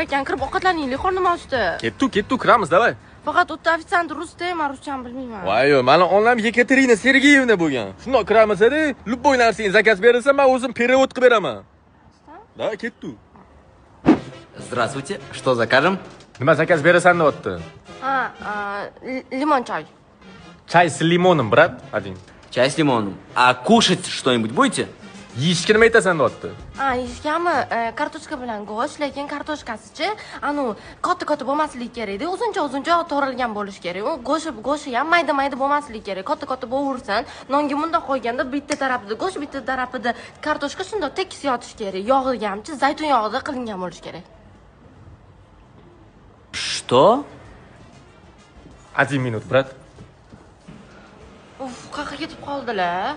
ekan, kirib ovqatlaninglar, qornim ochdi. Kettu, kiramiz, davay. Faqat o'tda ofitsiant rusda, men ruschani bilmayman. Voy, meni onam Yekaterina Sergeyevna bo'lgan. Shundoq kiramiz-da, любой narsangizni zakaz berilsa, men o'zim перевод qilib beraman. Da, kettu. Здравствуйте, что закажем? Nima zakaz berasan deyapti? Limon choy. Чай с лимоном, брат, один. Чай с лимоном. А кушать что-нибудь будете? Yeyishga nima aytasan deyapti? Yeyishgami, kartoshka bilan go'sht, lekin kartoshkasichi, katta bo'lmasligi kerak-da, uzuncha to'g'ralgan bo'lishi kerak. U go'shti ham mayda bo'lmasligi kerak. Katta bo'laversin. Nonga bundoq qo'yganda bitta tarafida go'sht, bitta tarafida kartoshka shundoq tekis yotishi kerak. Yog'iga hamchi zaytun yog'ida qilingan bo'lishi kerak. Что? 1 minut, брат. Qayerga ketib qoldilar?